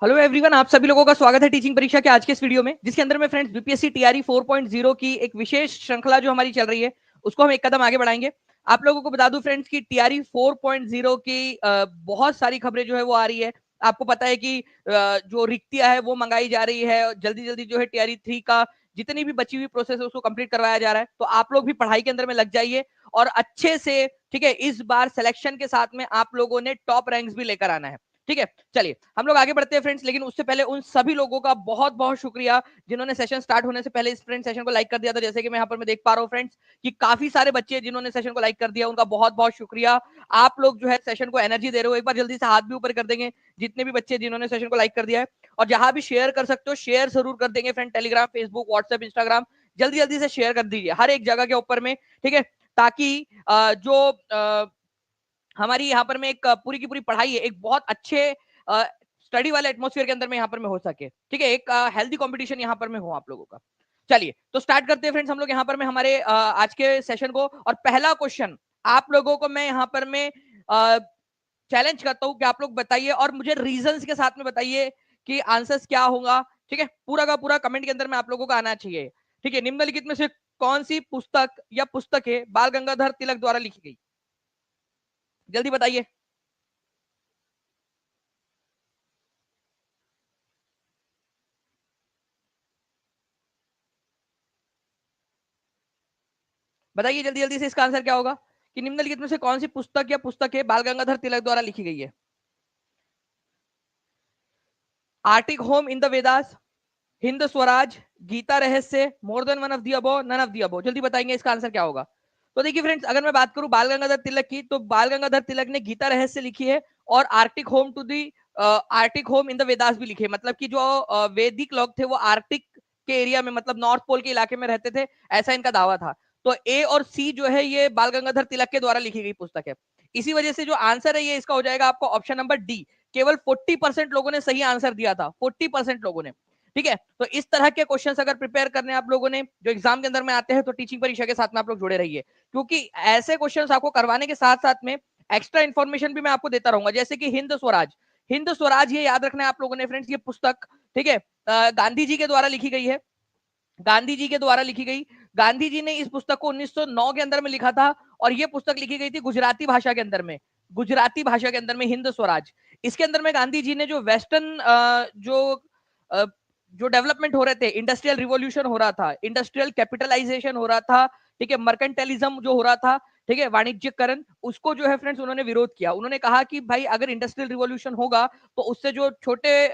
Hello everyone, आप सभी लोगों का स्वागत है टीचिंग परीक्षा के आज के इस वीडियो में, जिसके अंदर में फ्रेंड्स बीपीएससी टीआरई 4.0 की एक विशेष श्रृंखला जो हमारी चल रही है उसको हम एक कदम आगे बढ़ाएंगे। आप लोगों को बता दूं फ्रेंड्स कि टीआरई 4.0 की बहुत सारी खबरें जो है वो आ रही है। आपको पता है कि जो रिक्तियां है वो मंगाई जा रही है, जल्दी जल्दी जो है टीआरई 3 का जितनी भी बची हुई प्रोसेस है उसको कंप्लीट करवाया जा रहा है। तो आप लोग भी पढ़ाई के अंदर में लग जाइए और अच्छे से, ठीक है, इस बार सिलेक्शन के साथ में आप लोगों ने टॉप रैंक्स भी लेकर आना है। ठीक है, चलिए हम लोग आगे बढ़ते हैं फ्रेंड्स, लेकिन उससे पहले उन सभी लोगों का बहुत बहुत शुक्रिया जिन्होंने सेशन स्टार्ट होने से पहले इस फ्रेंड सेशन को लाइक कर दिया था। जैसे कि मैं यहाँ पर मैं देख पा रहा हूँ फ्रेंड्स कि काफी सारे बच्चे जिन्होंने सेशन को लाइक कर दिया, उनका बहुत बहुत शुक्रिया। आप लोग जो है सेशन को एनर्जी दे रहे हो, एक बार जल्दी से हाथ भी ऊपर कर देंगे जितने भी बच्चे जिन्होंने सेशन को लाइक कर दिया है। और जहां भी शेयर कर सकते हो शेयर जरूर कर देंगे friend, Telegram, Facebook, WhatsApp, Instagram, जल्दी जल्दी से शेयर कर दीजिए हर एक जगह के ऊपर में। ठीक है, ताकि हमारी यहाँ पर में एक पूरी की पूरी पढ़ाई है एक बहुत अच्छे स्टडी वाले एटमोस्फेयर के अंदर में यहाँ पर में हो सके। ठीक है, एक हेल्दी कंपटीशन यहाँ पर में हो आप लोगों का। चलिए तो स्टार्ट करते हैं फ्रेंड्स हम लोग यहाँ पर में हमारे आज के सेशन को। और पहला क्वेश्चन आप लोगों को मैं यहाँ पर में चैलेंज करता हूँ कि आप लोग बताइए और मुझे रीजंस के साथ में बताइए कि आंसर्स क्या होगा। ठीक है, पूरा का पूरा कमेंट के अंदर में आप लोगों का आना चाहिए। ठीक है, निम्नलिखित में से कौन सी पुस्तक या पुस्तकें बाल गंगाधर तिलक द्वारा लिखी गई, जल्दी बताइए। बताइए जल्दी जल्दी से इसका आंसर क्या होगा कि निम्नलिखित में से कौन सी पुस्तक या पुस्तकें बाल गंगाधर तिलक द्वारा लिखी गई है। Arctic home in the Vedas, Hind Swaraj, Gita Rahasya, more than one of the above, none of the above. जल्दी बताएंगे इसका आंसर क्या होगा। तो देखिए फ्रेंड्स, अगर मैं बात करूं बाल गंगाधर तिलक की, तो बाल गंगाधर तिलक ने गीता रहस्य लिखी है और Arctic home to the Arctic home in the Vedas भी लिखे। मतलब कि जो वैदिक लोग थे वो आर्टिक के एरिया में, मतलब नॉर्थ पोल के इलाके में रहते थे, ऐसा इनका दावा था। तो ए और सी जो है ये बाल गंगाधर तिलक के द्वारा लिखी गई पुस्तक है। इसी वजह से जो आंसर है ये इसका हो जाएगा आपको ऑप्शन नंबर डी। केवल 40% लोगों ने सही आंसर दिया था, 40% लोगों ने। ठीक है, तो इस तरह के क्वेश्चंस अगर प्रिपेयर करने आप लोगों ने जो एग्जाम के अंदर में आते हैं, तो टीचिंग परीक्षा के साथ में आप लोग जुड़े रहिए, क्योंकि ऐसे क्वेश्चंस आपको करवाने के साथ साथ में एक्स्ट्रा इन्फॉर्मेशन भी मैं आपको देता रहूंगा। जैसे कि हिंद स्वराज, हिंद स्वराज ये याद रखना है आप लोगों ने फ्रेंड्स, ये पुस्तक, ठीक है, गांधी जी के द्वारा लिखी गई है। गांधी जी के द्वारा लिखी गई। गांधी जी ने इस पुस्तक को 1909 के अंदर में लिखा था और ये पुस्तक लिखी गई थी गुजराती भाषा के अंदर में, गुजराती भाषा के अंदर में हिंद स्वराज। इसके अंदर में गांधी जी ने जो वेस्टर्न अ, जो डेवलपमेंट हो रहे थे, इंडस्ट्रियल रिवॉल्यूशन हो रहा था, इंडस्ट्रियल कैपिटलाइजेशन हो रहा था, ठीक है, मर्केंटलिज्म जो हो रहा था, ठीक है, वाणिज्यकरण, उसको जो है फ्रेंड्स उन्होंने विरोध किया। उन्होंने कहा कि भाई अगर इंडस्ट्रियल रिवॉल्यूशन होगा तो उससे जो छोटे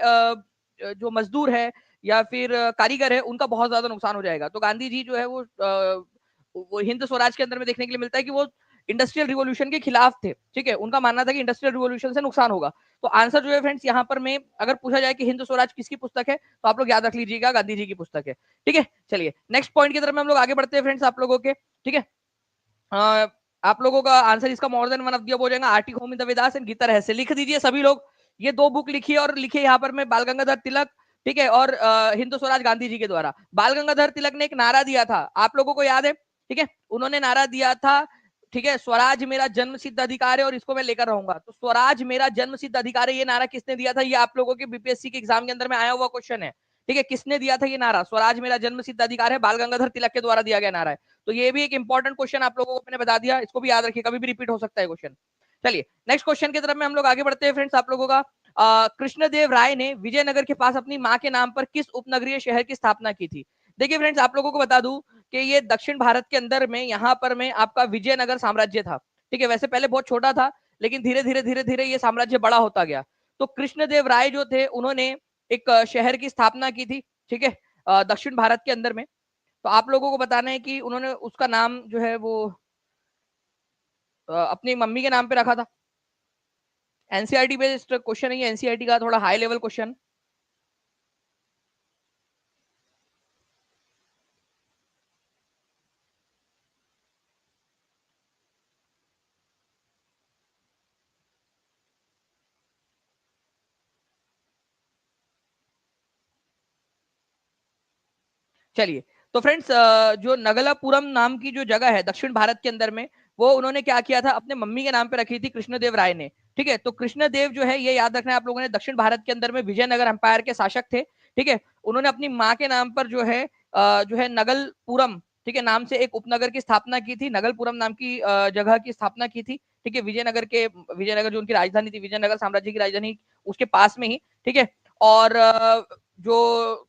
जो मजदूर है या फिर कारीगर है उनका बहुत ज्यादा नुकसान हो जाएगा। तो गांधी जी जो है वो हिंद स्वराज के अंदर में देखने के लिए मिलता है कि वो इंडस्ट्रियल रिवॉल्यूशन के खिलाफ थे। ठीक है, उनका मानना था कि इंडस्ट्रियल रिवॉल्यूशन से नुकसान होगा। तो आंसर जो है फ्रेंड्स यहाँ पर में अगर पूछा जाए कि हिंद स्वराज किसकी पुस्तक है, तो आप लोग याद रख लीजिएगा गांधी जी की पुस्तक है। ठीक है, चलिए नेक्स्ट पॉइंट की तरफ में हम लोग आगे बढ़ते हैं फ्रेंड्स आप लोगों के। ठीक है, आप लोगों का आंसर इसका मोर देन वन ऑफ दिया हो जाएगा, Arctic home in the Vedas and Gita Rahasya. लिख दीजिए सभी लोग, ये दो बुक लिखिए और लिखिए यहाँ पर मैं बाल गंगाधर तिलक, ठीक है, और हिंदू स्वराज गांधी जी के द्वारा। बाल गंगाधर तिलक ने एक नारा दिया था, आप लोगों को याद है, ठीक है, उन्होंने नारा दिया था, ठीक है, स्वराज मेरा जन्म सिद्ध अधिकार है और इसको मैं लेकर रहूंगा। तो स्वराज मेरा जन्म सिद्ध अधिकार है, ये नारा किसने दिया था, ये आप लोगों के बीपीएससी के एग्जाम के अंदर में आया हुआ क्वेश्चन है। ठीक है, किसने दिया था ये नारा, स्वराज मेरा जन्म सिद्ध अधिकार है, बाल गंगाधर तिलक के द्वारा दिया गया नारा है। तो ये भी एक इंपॉर्टेंट क्वेश्चन आप लोगों को मैंने बता दिया, इसको भी याद रखिए, कभी भी रिपीट हो सकता है क्वेश्चन। चलिए नेक्स्ट क्वेश्चन की तरफ में हम लोग आगे बढ़ते हैं फ्रेंड्स आप लोगों का। कृष्णदेव राय ने विजयनगर के पास अपनी मां के नाम पर किस उपनगरीय शहर की स्थापना की थी। देखिए फ्रेंड्स, आप लोगों को बता दूं कि ये दक्षिण भारत के अंदर में यहाँ पर में आपका विजयनगर साम्राज्य था। ठीक है, वैसे पहले बहुत छोटा था, लेकिन धीरे धीरे धीरे धीरे ये साम्राज्य बड़ा होता गया। तो कृष्णदेव राय जो थे उन्होंने एक शहर की स्थापना की थी, ठीक है, दक्षिण भारत के अंदर में। तो आप लोगों को बताना है कि उन्होंने उसका नाम जो है वो अपनी मम्मी के नाम पे रखा था। एनसीईआरटी बेस्ड क्वेश्चन है ये, एनसीईआरटी का थोड़ा हाई लेवल क्वेश्चन। चलिए, तो फ्रेंड्स जो नगलापुरम नाम की जो जगह है दक्षिण भारत के अंदर में, वो उन्होंने क्या किया था, अपने मम्मी के नाम पे रखी थी कृष्णदेव राय ने। ठीक है। तो कृष्णदेव जो है, ये याद रखना है आप लोगों ने, दक्षिण भारत के अंदर में विजयनगर एम्पायर के शासक थे। ठीक है। उन्होंने अपनी माँ के नाम पर जो है नगलपुरम, ठीक है, नाम से एक उपनगर की स्थापना की थी। नगलपुरम नाम की जगह की स्थापना की थी। ठीक है। विजयनगर जो उनकी राजधानी थी, विजयनगर साम्राज्य की राजधानी, उसके पास में ही। ठीक है। और जो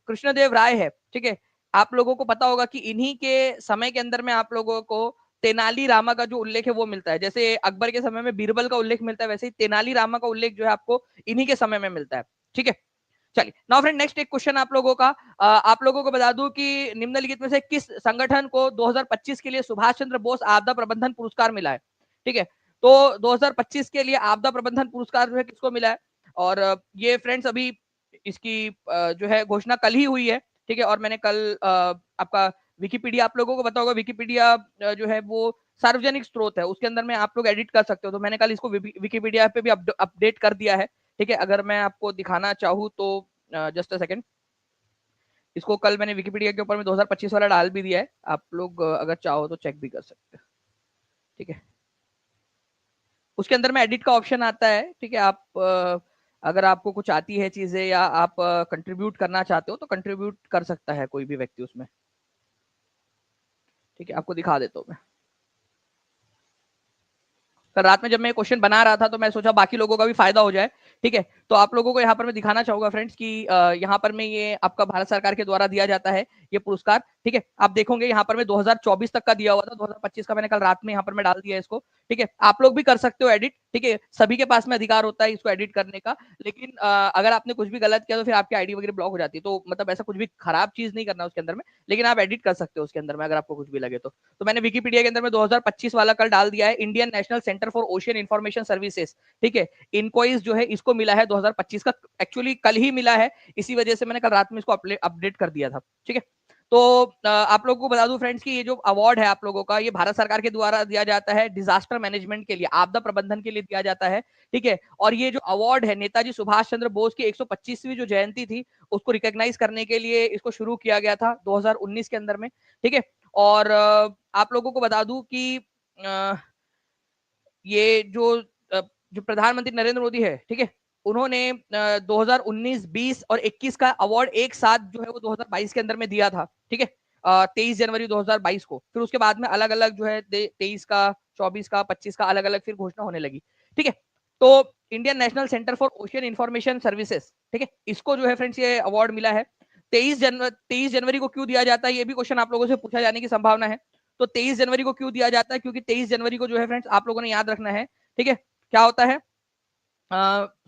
कृष्णदेव राय है, ठीक है, आप लोगों को पता होगा कि इन्हीं के समय के अंदर में आप लोगों को तेनाली रामा का जो उल्लेख है वो मिलता है। जैसे अकबर के समय में बीरबल का उल्लेख मिलता है, वैसे ही तेनाली रामा का उल्लेख जो है आपको इन्हीं के समय में मिलता है। ठीक है। चलिए नाउ फ्रेंड, नेक्स्ट एक क्वेश्चन आप लोगों का, आप लोगों को बता दूं कि निम्नलिखित में से किस संगठन को 2025 के लिए सुभाष चंद्र बोस आपदा प्रबंधन पुरस्कार मिला है। ठीक है। तो 2025 के लिए आपदा प्रबंधन पुरस्कार जो है किसको मिला है, और ये फ्रेंड्स अभी इसकी जो है घोषणा कल ही हुई है। ठीक है। और मैंने कल आपका विकिपीडिया, आप लोगों को पता होगा विकिपीडिया जो है वो सार्वजनिक स्रोत है, उसके अंदर में आप लोग एडिट कर सकते हो। तो मैंने कल इसको विकिपीडिया पे भी अपडेट कर दिया है। ठीक है। अगर मैं आपको दिखाना चाहूँ तो जस्ट अ सेकंड, इसको कल मैंने विकिपीडिया के ऊपर में 2025 वाला डाल भी दिया है, आप लोग अगर चाहो तो चेक भी कर सकते हैं। ठीक है। उसके अंदर में एडिट का ऑप्शन आता है। ठीक है। आप अगर आपको कुछ आती है चीजें या आप कंट्रीब्यूट करना चाहते हो तो कंट्रीब्यूट कर सकता है कोई भी व्यक्ति उसमें। ठीक है। आपको दिखा देता हूँ मैं। कल रात में जब मैं क्वेश्चन बना रहा था तो मैं सोचा बाकी लोगों का भी फायदा हो जाए। ठीक है। तो आप लोगों को यहाँ पर मैं दिखाना चाहूंगा फ्रेंड्स कि यहाँ पर में ये आपका भारत सरकार के द्वारा दिया जाता है ये पुरस्कार। ठीक है। आप देखोगे यहाँ पर में 2024 तक का दिया हुआ था, 2025 का मैंने कल रात में यहाँ पर मैं डाल दिया इसको। ठीक है। आप लोग भी कर सकते हो एडिट। ठीक है। सभी के पास में अधिकार होता है इसको एडिट करने का, लेकिन अगर आपने कुछ भी गलत किया तो फिर आपकी आईडी वगैरह ब्लॉक हो जाती है। तो मतलब ऐसा कुछ भी खराब चीज नहीं करना उसके अंदर में, लेकिन आप एडिट कर सकते हो उसके अंदर में अगर आपको कुछ भी लगे तो मैंने विकिपीडिया के अंदर में 2025 वाला कल डाल दिया है, Indian national centre for ocean information services. ठीक है। इनकोइस जो है इसको मिला है 2025 का, एक्चुअली कल ही मिला है, इसी वजह से मैंने कल रात में इसको अपडेट कर दिया था। ठीक है। तो आप लोगों को बता दूं फ्रेंड्स कि ये जो अवार्ड है आप लोगों का, ये भारत सरकार के द्वारा दिया जाता है डिजास्टर मैनेजमेंट के लिए, आपदा प्रबंधन के लिए दिया जाता है। ठीक है। और ये जो अवार्ड है नेताजी सुभाष चंद्र बोस की 125वीं जो जयंती थी उसको रिकॉग्नाइज करने के लिए इसको शुरू किया गया था 2019 के अंदर में। ठीक है। और आप लोगों को बता दूं कि ये जो प्रधानमंत्री नरेंद्र मोदी है, ठीक है, उन्होंने 2019, 20 और 21 का अवार्ड एक साथ जो है वो 2022 के अंदर में दिया था। ठीक है। 23 जनवरी 2022 को, फिर उसके बाद में अलग अलग जो है 23 का, 24 का, 25 का अलग अलग फिर घोषणा होने लगी। ठीक है। तो Indian national centre for ocean information services, ठीक है, इसको जो है फ्रेंड्स ये अवार्ड मिला है। 23 जनवरी को क्यों दिया जाता है, ये भी क्वेश्चन आप लोगों से पूछा जाने की संभावना है। तो 23 जनवरी को क्यों दिया जाता है, क्योंकि 23 जनवरी को जो है फ्रेंड्स आप लोगों ने याद रखना है। ठीक है। क्या होता है,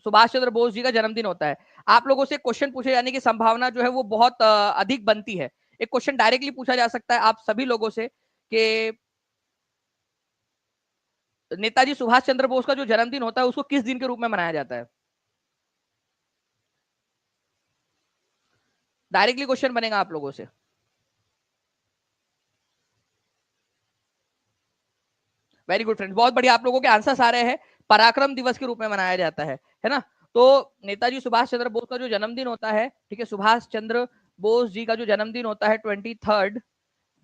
सुभाष चंद्र बोस जी का जन्मदिन होता है। आप लोगों से क्वेश्चन पूछे जाने की संभावना जो है वो बहुत अधिक बनती है। एक क्वेश्चन डायरेक्टली पूछा जा सकता है आप सभी लोगों से कि नेताजी सुभाष चंद्र बोस का जो जन्मदिन होता है उसको किस दिन के रूप में मनाया जाता है। डायरेक्टली क्वेश्चन बनेगा आप लोगों से। वेरी गुड फ्रेंड्स, बहुत बढ़िया, आप लोगों के आंसर्स आ रहे हैं। पराक्रम दिवस के रूप में मनाया जाता है ना। तो नेताजी सुभाष चंद्र बोस का जो जन्मदिन होता है, ठीक है, सुभाष चंद्र बोस जी का जो जन्मदिन होता है 23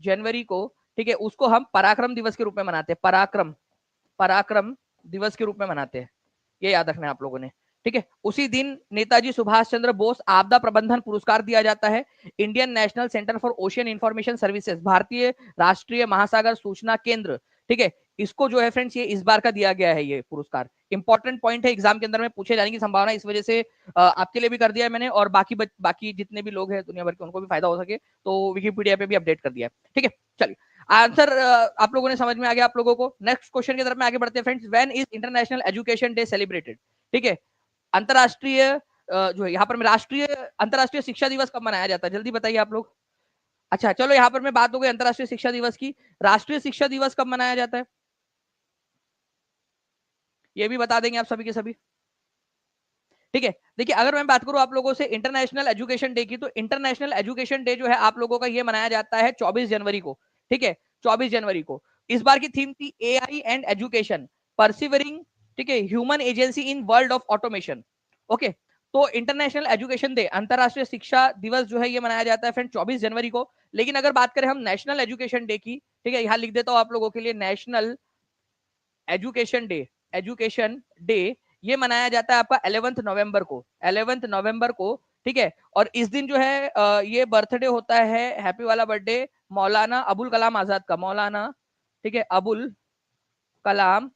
जनवरी को, ठीक है, उसको हम पराक्रम दिवस के रूप में मनाते हैं। पराक्रम दिवस के रूप में मनाते हैं, ये याद रखना है आप लोगों ने। ठीक है। उसी दिन नेताजी सुभाष चंद्र बोस आपदा प्रबंधन पुरस्कार दिया जाता है। Indian national centre for ocean information services, भारतीय राष्ट्रीय महासागर सूचना केंद्र, ठीक है, इसको जो है फ्रेंड्स ये इस बार का दिया गया है ये पुरस्कार। इंपॉर्टेंट पॉइंट है, एग्जाम के अंदर में पूछे जाने की संभावना, इस वजह से आपके लिए भी कर दिया है मैंने, और बाकी जितने भी लोग हैं दुनिया भर के उनको भी फायदा हो सके, तो विकिपीडिया पे भी अपडेट कर दिया है। ठीक है। चलिए, आंसर आप लोगों ने समझ में आ गया आप लोगों को। नेक्स्ट क्वेश्चन की तरफ में आगे बढ़ते हैं friends. When is international education day celebrated. ठीक है। अंतरराष्ट्रीय जो है यहाँ पर राष्ट्रीय अंतरराष्ट्रीय शिक्षा दिवस कब मनाया जाता है, जल्दी बताइए आप लोग। अच्छा चलो, यहाँ पर मैं बात हो गई अंतरराष्ट्रीय शिक्षा दिवस की। राष्ट्रीय शिक्षा दिवस कब मनाया जाता है, ये भी बता देंगे आप सभी के सभी। ठीक है। देखिए, अगर मैं बात करूं आप लोगों से इंटरनेशनल एजुकेशन डे की, तो इंटरनेशनल एजुकेशन डे जो है आप लोगों का ये मनाया जाता है 24 जनवरी को। ठीक है। 24 जनवरी को इस बार की थीम थी एआई एंड एजुकेशन, परसिवरिंग, ठीक है, human agency in world of automation. Okay. तो इंटरनेशनल एजुकेशन डे, अंतरराष्ट्रीय शिक्षा दिवस जो है ये मनाया जाता है फ्रेंड 24 जनवरी को। लेकिन अगर बात करें हम नेशनल एजुकेशन डे की, ठीक है, यहां लिख देता हूं आप लोगों के लिए, national education day, education day ये मनाया जाता है आपका 11 नवंबर को, 11 नवंबर को, ठीक है। और इस दिन जो है ये बर्थडे होता है, हैप्पी वाला बर्थडे मौलाना अबुल कलाम आजाद का, मौलाना, ठीक है, अबुल कलाम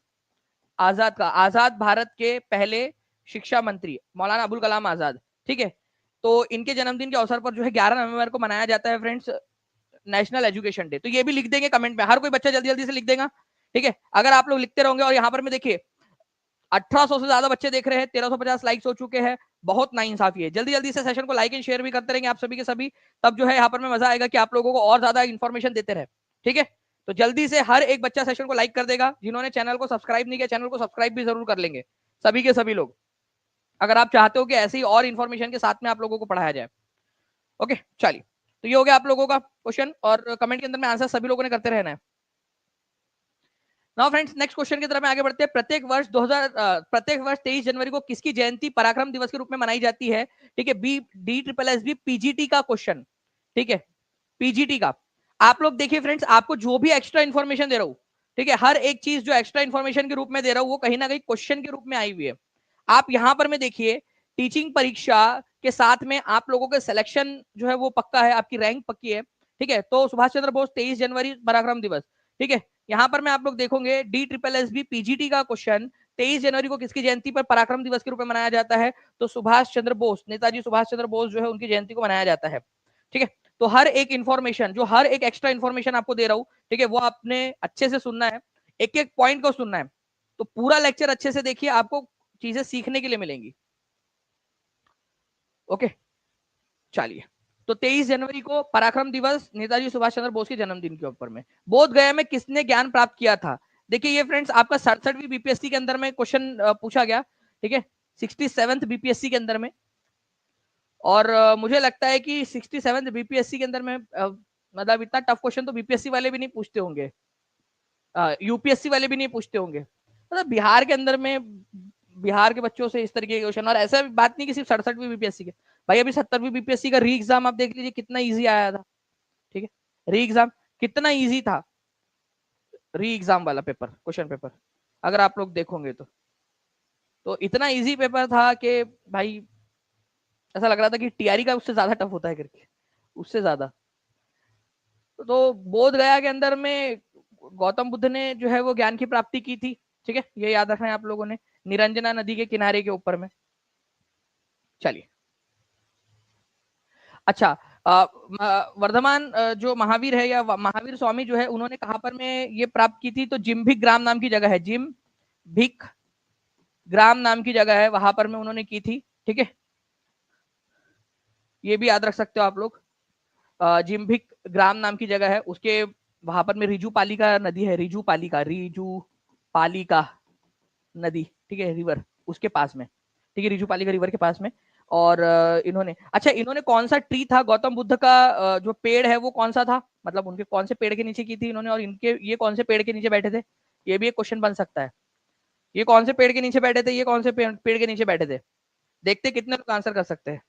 आजाद का, आजाद भारत के पहले शिक्षा मंत्री मौलाना अबुल कलाम आजाद, ठीक है। तो इनके जन्मदिन के अवसर पर जो है 11 नवंबर को मनाया जाता है फ्रेंड्स नेशनल एजुकेशन डे। तो ये भी लिख देंगे कमेंट में, हर कोई बच्चा जल्दी जल्दी से लिख देगा, ठीक है। अगर आप लोग लिखते रहोगे, और यहाँ पर मैं देखिए 1800 से ज्यादा बच्चे देख रहे हैं, 1350 लाइक्स हो चुके हैं, बहुत नाइंसाफी है। जल्दी जल्दी से सेशन को लाइक एंड शेयर भी करते रहेंगे आप सभी के सभी, तब जो है यहाँ पर में मजा आएगा कि आप लोगों को और ज्यादा इन्फॉर्मेशन देते रहे, ठीक है। तो जल्दी से हर एक बच्चा सेशन को लाइक कर देगा, जिन्होंने चैनल को सब्सक्राइब नहीं किया चैनल को सब्सक्राइब भी जरूर कर लेंगे सभी के सभी लोग, अगर आप चाहते हो कि ऐसे ही और इन्फॉर्मेशन के साथ में आप लोगों को पढ़ाया जाए। ओके चलिए, तो ये हो गया आप लोगों का क्वेश्चन, और कमेंट के अंदर में आंसर सभी लोगों ने करते रहना है। नाउ फ्रेंड्स नेक्स्ट क्वेश्चन की तरफ में आगे बढ़ते हैं। प्रत्येक वर्ष 23 जनवरी को किसकी जयंती पराक्रम दिवस के रूप में मनाई जाती है, ठीक है। B D triple S B PGT का क्वेश्चन, ठीक है, पीजीटी का। आप लोग देखिए फ्रेंड्स, आपको जो भी एक्स्ट्रा इन्फॉर्मेशन दे रहा हूं, ठीक है, हर एक चीज जो एक्स्ट्रा इन्फॉर्मेशन के रूप में दे रहा हूं वो कहीं ना कहीं क्वेश्चन के रूप में आई हुई है। आप यहां पर में देखिए, टीचिंग परीक्षा के साथ में आप लोगों के सिलेक्शन जो है वो पक्का है, आपकी रैंक पक्की है, ठीक है। तो सुभाष चंद्र बोस 23 जनवरी पराक्रम दिवस, ठीक है। यहां पर मैं आप लोग देखोगे D triple S B PGT का क्वेश्चन, 23 जनवरी को किसकी जयंती पर पराक्रम दिवस के रूप में मनाया जाता है, तो सुभाष चंद्र बोस, नेताजी सुभाष चंद्र बोस जो है उनकी जयंती को मनाया जाता है, ठीक है। तो हर एक इंफॉर्मेशन, जो हर एक एक्स्ट्रा इंफॉर्मेशन आपको दे रहा हूं, ठीक है, वो आपने अच्छे से सुनना है, एक एक पॉइंट को सुनना है। तो पूरा लेक्चर अच्छे से देखिए, आपको चीजें सीखने के लिए मिलेंगी। ओके चलिए, तो 23 जनवरी को पराक्रम दिवस नेताजी सुभाष चंद्र बोस के जन्मदिन के ऊपर में। बोध गया में किसने ज्ञान प्राप्त किया था, देखिए ये फ्रेंड्स आपका 67वीं बीपीएससी के अंदर में क्वेश्चन पूछा गया, ठीक है, 67th बीपीएससी के अंदर में। और मुझे लगता है कि 67th बीपीएससी के अंदर में मतलब इतना टफ क्वेश्चन तो बीपीएससी वाले भी नहीं पूछते होंगे, यूपीएससी वाले भी नहीं पूछते होंगे, मतलब बिहार के अंदर में बिहार के बच्चों से इस तरीके के क्वेश्चन। और ऐसा बात नहीं कि सिर्फ 67वीं बीपीएससी के, भाई अभी 70वीं बीपीएससी का री एग्जाम आप देख लीजिए कितना इजी आया था, ठीक है, री एग्जाम कितना इजी था, री एग्जाम वाला पेपर, क्वेश्चन पेपर अगर आप लोग देखोगे तो इतना इजी पेपर था कि भाई ऐसा लग रहा था कि टीआरई का उससे ज्यादा टफ होता है करके, उससे ज्यादा। तो बोध गया के अंदर में गौतम बुद्ध ने जो है वो ज्ञान की प्राप्ति की थी, ठीक है, ये याद रखना है आप लोगों ने, निरंजना नदी के किनारे के ऊपर में। चलिए अच्छा, वर्धमान जो महावीर है या महावीर स्वामी जो है उन्होंने कहां पर में ये प्राप्त की थी, तो जिम्भिक ग्राम नाम की जगह है, जिम भिक ग्राम नाम की जगह है, वहां पर में उन्होंने की थी, ठीक है, ये भी याद रख सकते हो आप लोग। जिम्भिक ग्राम नाम की जगह है, उसके वहां पर में रिजू पालिका नदी है, रिजू पालिका नदी, ठीक है, रिवर, उसके पास में, ठीक है, रिजू पालिका रिवर के पास में। और इन्होंने, अच्छा इन्होंने कौन सा ट्री था गौतम बुद्ध का, जो पेड़ है वो कौन सा था, मतलब उनके कौन से पेड़ के नीचे की थी इन्होंने, और इनके ये कौन से पेड़ के नीचे बैठे थे, ये भी एक क्वेश्चन बन सकता है। ये कौन से पेड़ के नीचे बैठे थे, ये कौन से पेड़ के नीचे बैठे थे, देखते कितने लोग आंसर कर सकते हैं,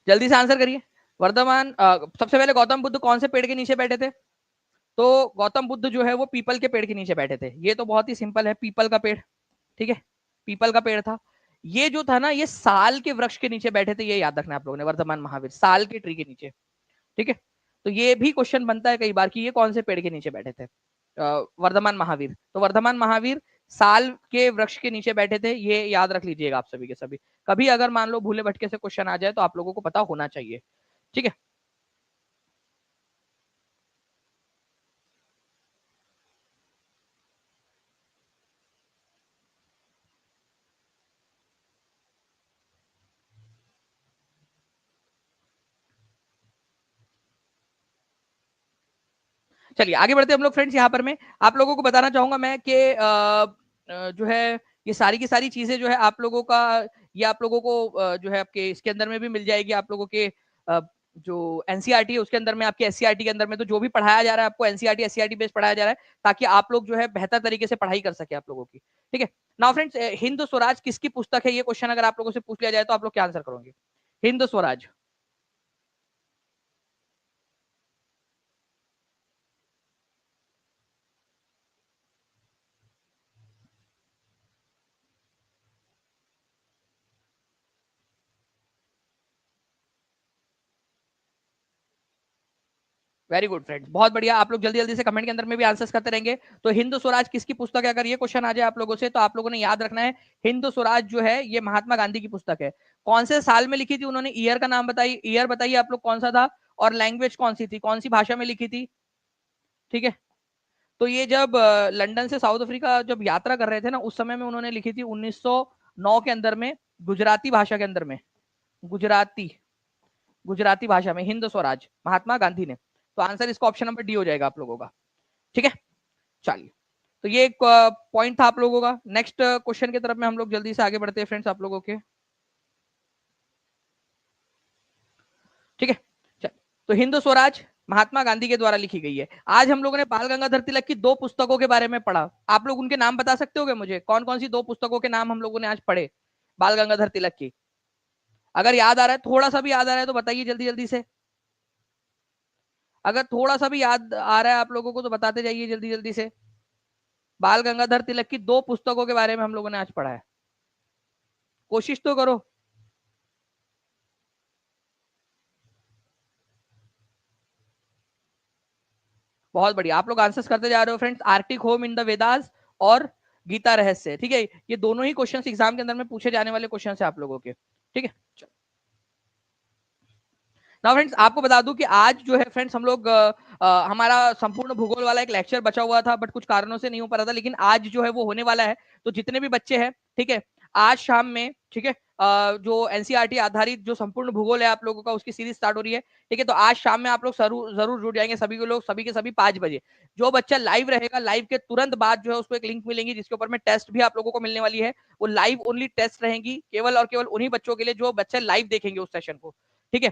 जल्दी से आंसर करिए। वर्धमान सबसे पहले गौतम बुद्ध कौन से पेड़ के नीचे बैठे थे, तो गौतम बुद्ध जो है वो पीपल के पेड़ के नीचे बैठे थे, ये तो बहुत ही सिंपल है, पीपल का पेड़, ठीक है, पीपल का पेड़ था। ये जो था ना, ये साल के वृक्ष के नीचे बैठे थे, ये याद रखना आप लोगों ने, वर्धमान महावीर साल के ट्री के नीचे, ठीक है। तो ये भी क्वेश्चन बनता है कई बार कि ये कौन से पेड़ के नीचे बैठे थे, वर्धमान महावीर, तो वर्धमान महावीर साल के वृक्ष के नीचे बैठे थे, ये याद रख लीजिएगा आप सभी के सभी। कभी अगर मान लो भूले भटके से क्वेश्चन आ जाए तो आप लोगों को पता होना चाहिए, ठीक है। चलिए आगे बढ़ते हैं हम लोग फ्रेंड्स, यहाँ पर मैं आप लोगों को बताना चाहूंगा मैं कि जो है ये सारी की सारी चीजें जो है आप लोगों का, ये आप लोगों को जो है आपके इसके अंदर में भी मिल जाएगी, आप लोगों के जो एनसीईआरटी है उसके अंदर में, आपके एससीईआरटी के अंदर में, तो जो भी पढ़ाया जा रहा है आपको एनसीईआरटी एससीईआरटी बेस्ड पढ़ाया जा रहा है, ताकि आप लोग जो है बेहतर तरीके से पढ़ाई कर सके आप लोगों की, ठीक है। नाउ फ्रेंड्स, हिंद स्वराज किसकी पुस्तक है, ये क्वेश्चन अगर आप लोगों से पूछ लिया जाए तो आप लोग क्या आंसर करोगे, Hind Swaraj, very good friends, बहुत बढ़िया। आप लोग जल्दी जल्दी से कमेंट के अंदर में भी आंसर्स करते रहेंगे। तो हिंद स्वराज किसकी पुस्तक है, अगर ये क्वेश्चन आ जाए आप लोगों से तो आप लोगों ने याद रखना है हिंद स्वराज जो है ये महात्मा गांधी की पुस्तक है। कौन से साल में लिखी थी उन्होंने, ईयर का नाम बताइए, ईयर बताइए आप लोग कौन सा था, और लैंग्वेज कौन सी थी, कौन सी भाषा में लिखी थी। ठीक है, तो ये जब लंदन से साउथ अफ्रीका जब यात्रा कर रहे थे ना, उस समय में उन्होंने लिखी थी 1909 के अंदर में, गुजराती भाषा के अंदर में, गुजराती गुजराती भाषा में हिंद स्वराज महात्मा गांधी ने। तो आंसर इसका ऑप्शन नंबर डी हो जाएगा आप लोगों का। ठीक है, चलिए, तो ये एक पॉइंट था आप लोगों का। नेक्स्ट क्वेश्चन की तरफ में हम लोग जल्दी से आगे बढ़ते हैं फ्रेंड्स आप लोगों के। ठीक है, चल, तो हिंद स्वराज महात्मा गांधी के द्वारा लिखी गई है। आज हम लोगों ने बाल गंगाधर तिलक की दो पुस्तकों के बारे में पढ़ा। आप लोग उनके नाम बता सकते हो मुझे, कौन कौन सी दो पुस्तकों के नाम हम लोगों ने आज पढ़े बाल गंगाधर तिलक की। अगर याद आ रहा है, थोड़ा सा भी याद आ रहा है तो बताइए जल्दी जल्दी से। अगर थोड़ा सा भी याद आ रहा है आप लोगों को तो बताते जाइए जल्दी जल्दी से। बाल गंगाधर तिलक की दो पुस्तकों के बारे में हम लोगों ने आज पढ़ा है, कोशिश तो करो। बहुत बढ़िया, आप लोग आंसर्स करते जा रहे हो friends. Arctic home in the Vedas और गीता रहस्य। ठीक है, ये दोनों ही क्वेश्चंस एग्जाम के अंदर में पूछे जाने वाले क्वेश्चंस है आप लोगों के। ठीक है, ना फ्रेंड्स आपको बता दूं कि आज जो है फ्रेंड्स हम लोग हमारा संपूर्ण भूगोल वाला एक लेक्चर बचा हुआ था, बट कुछ कारणों से नहीं हो पा रहा था, लेकिन आज जो है वो होने वाला है। तो जितने भी बच्चे हैं, ठीक है, आज शाम में, ठीक है, जो एनसीईआरटी आधारित जो संपूर्ण भूगोल है आप लोगों का, उसकी सीरीज स्टार्ट हो रही है। ठीक है, तो आज शाम में आप लोग जरूर जुड़ जाएंगे सभी के लोग, सभी के सभी 5 बजे। जो बच्चा लाइव रहेगा, लाइव के तुरंत बाद जो है उसको एक लिंक मिलेंगी जिसके ऊपर में टेस्ट भी आप लोगों को मिलने वाली है। वो लाइव ओनली टेस्ट रहेंगी, केवल और केवल उन्हीं बच्चों के लिए जो बच्चे लाइव देखेंगे उस सेशन को। ठीक है,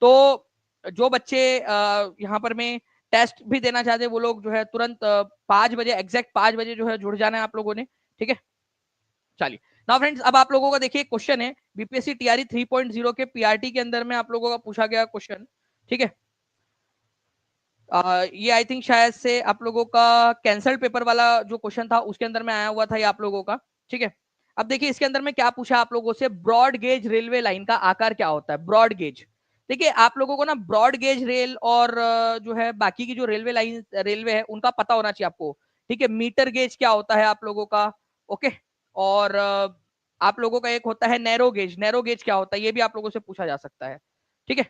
तो जो बच्चे यहाँ पर में टेस्ट भी देना चाहते हैं वो लोग जो है तुरंत 5 बजे, एग्जैक्ट 5 बजे जो है जुड़ जाना है आप लोगों ने। ठीक है, चलिए ना फ्रेंड्स, अब आप लोगों का देखिए क्वेश्चन है बीपीएससी टीआरई 3.0 के पीआरटी के अंदर में आप लोगों का पूछा गया क्वेश्चन। ठीक है, ये आई थिंक शायद से आप लोगों का कैंसल पेपर वाला जो क्वेश्चन था उसके अंदर में आया हुआ था ये आप लोगों का। ठीक है, अब देखिए इसके अंदर में क्या पूछा आप लोगों से, ब्रॉड गेज रेलवे लाइन का आकार क्या होता है, ब्रॉड गेज। देखिए आप लोगों को ना ब्रॉड गेज रेल और जो है बाकी की जो रेलवे लाइन रेलवे है उनका पता होना चाहिए आपको। ठीक है, मीटर गेज क्या होता है आप लोगों का, ओके, और आप लोगों का एक होता है नैरो गेज, नैरो गेज क्या होता है ये भी आप लोगों से पूछा जा सकता है। ठीक है,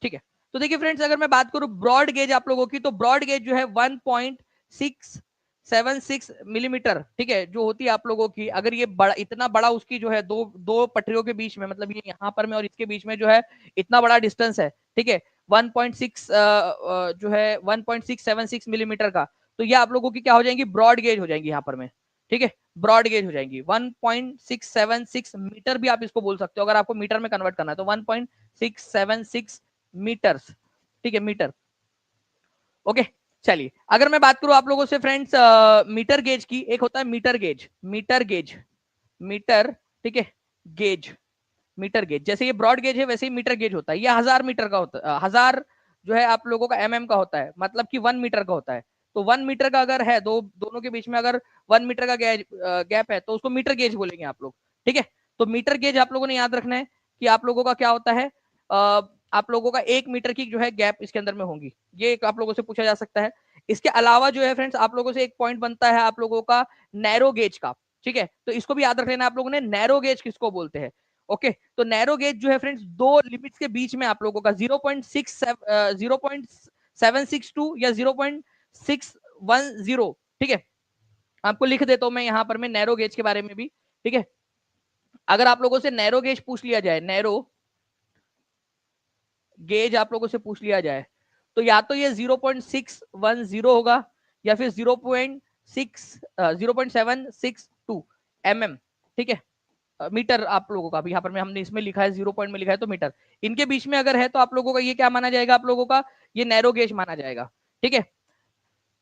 ठीक है, तो देखिए फ्रेंड्स अगर मैं बात करूं ब्रॉड गेज आप लोगों की, तो ब्रॉड गेज जो है 1.676 मिलीमीटर, ठीक है, जो होती है आप लोगों की, अगर ये बड़ा, इतना बड़ा उसकी जो है दो दो पटरियों के बीच में, मतलब ये यहाँ पर में और इसके बीच में जो है इतना बड़ा डिस्टेंस है। ठीक है, 1.6 जो है 1.676 मिलीमीटर का, तो ये आप लोगों की क्या हो जाएंगी, ब्रॉड गेज हो जाएंगी यहाँ पर में। ठीक है, ब्रॉड गेज हो जाएंगी। 1.676 मीटर भी आप इसको बोल सकते हो, अगर आपको मीटर में कन्वर्ट करना है तो 1.676 मीटर्स। ठीक है, मीटर, ओके। चलिए अगर मैं बात करूं आप लोगों से फ्रेंड्स मीटर गेज की, एक होता है metre gauge, metre gauge, metre, ठीक है, गेज, मीटर गेज, जैसे ये ब्रॉड गेज है वैसे ही मीटर गेज होता है। ये 1000 मीटर का होता है, 1000 जो है आप लोगों का एमएम का होता है, मतलब कि 1 मीटर का होता है। तो 1 मीटर का अगर है, दोनों के बीच में अगर 1 मीटर का गैप है तो उसको मीटर गेज बोलेंगे आप लोग। ठीक है, तो मीटर गेज आप लोगों ने याद रखना है कि आप लोगों का क्या होता है, आप लोगों का 1 मीटर की जो है गैप इसके अंदर में होंगी। ये एक आप लोगों से पूछा जा सकता है। इसके अलावा जो है फ्रेंड्स आप लोगों से एक पॉइंट बनता है आप लोगों का नैरो गेज का। ठीक है, तो इसको भी याद रख लेना आप लोगों ने, नैरो गेज किसको बोलते हैं। ओके, तो नैरो गेज जो है फ्रेंड्स दो लिमिट्स के बीच में आप लोगों का 0.762 या 0.610, ठीक है, आपको लिख देता हूं मैं यहां पर मैं नैरो गेज के बारे में भी। ठीक है, अगर आप लोगों से नैरो गेज पूछ लिया जाए, नैरो गेज आप लोगों से पूछ लिया जाए, तो या तो ये 0.610 होगा या फिर 0.762 mm। ठीक है, मीटर आप लोगों का भी यहाँ पर में हमने इसमें लिखा है, 0 पॉइंट में लिखा है तो मीटर, इनके बीच में अगर है तो आप लोगों का ये क्या माना जाएगा, आप लोगों का ये नैरो गेज माना जाएगा। ठीक है,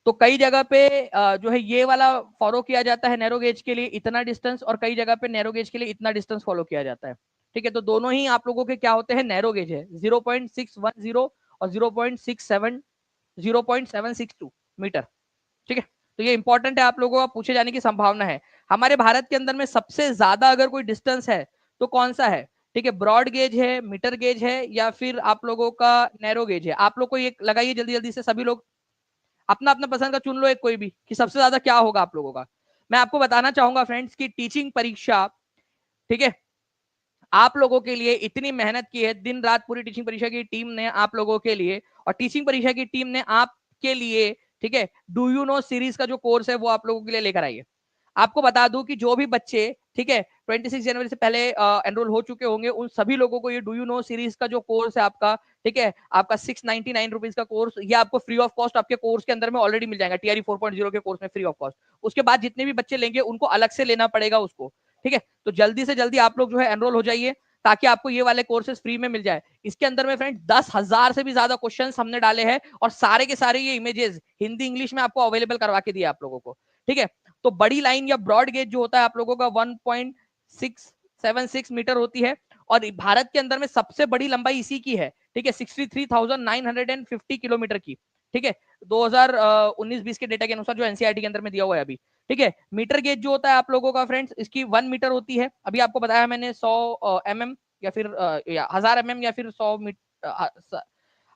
तो कई जगह पे जो है ये वाला फॉलो किया जाता है नैरो गेज के लिए इतना डिस्टेंस, और कई जगह पे नैरो गेज के लिए इतना डिस्टेंस फॉलो किया जाता है। ठीक है, तो दोनों ही आप लोगों के क्या होते हैं, नैरो गेज है, 0.610 और 0.662 मीटर। ठीक है, तो ये इंपॉर्टेंट है, आप लोगों का पूछे जाने की संभावना है। हमारे भारत के अंदर में सबसे ज्यादा अगर कोई डिस्टेंस है तो कौन सा है, ठीक है, ब्रॉड गेज है, मीटर गेज है, या फिर आप लोगों का नैरो गेज है? आप लोग को ये लगाइए जल्दी जल्दी से, सभी लोग अपना अपना पसंद का चुन लो एक कोई भी, कि सबसे ज्यादा क्या होगा आप लोगों का। मैं आपको बताना चाहूंगा फ्रेंड्स की टीचिंग परीक्षा, ठीक है, आप लोगों के लिए इतनी मेहनत की है, दिन रात पूरी टीचिंग परीक्षा की टीम ने आप लोगों के लिए, और टीचिंग परीक्षा की टीम ने आपके लिए, ठीक है, डू यू नो सीरीज का जो कोर्स है वो आप लोगों के लिए लेकर आई है। आपको बता दूं कि जो भी बच्चे, ठीक है, 26 जनवरी से पहले एनरोल हो चुके होंगे, उन सभी लोगों को ये डू यू नो सीरीज का जो कोर्स है आपका, ठीक है, आपका 699 रुपीज का कोर्स, ये आपको फ्री ऑफ कॉस्ट आपके कोर्स के अंदर में ऑलरेडी मिल जाएगा, टीआरई 4.0 के कोर्स में फ्री ऑफ कॉस्ट। उसके बाद जितने भी बच्चे लेंगे उनको अलग से लेना पड़ेगा उसको, ठीक है। तो जल्दी से जल्दी आप लोग जो है एनरोल हो जाइए, ताकि आपको ये वाले कोर्सेज फ्री में मिल जाए। इसके अंदर में फ्रेंड 10,000 से भी ज्यादा क्वेश्चंस हमने डाले हैं, और सारे के सारे ये इमेजेस हिंदी इंग्लिश में आपको अवेलेबल करवा के दिए आप लोगों को, ठीक है। तो बड़ी लाइन या ब्रॉड गेज जो होता है आप लोगों का 1.676 मीटर होती है, और भारत के अंदर में सबसे बड़ी लंबाई इसी की है, ठीक है, 63,950 किलोमीटर की, ठीक है, 2019-20 के डेटा के अनुसार जो एनसीईआरटी के अंदर में दिया हुआ है अभी, ठीक है। मीटर गेज जो होता है आप लोगों का फ्रेंड्स, इसकी 1 मीटर होती है, अभी आपको बताया मैंने 100 mm या फिर 1000 mm या फिर 100 मीटर,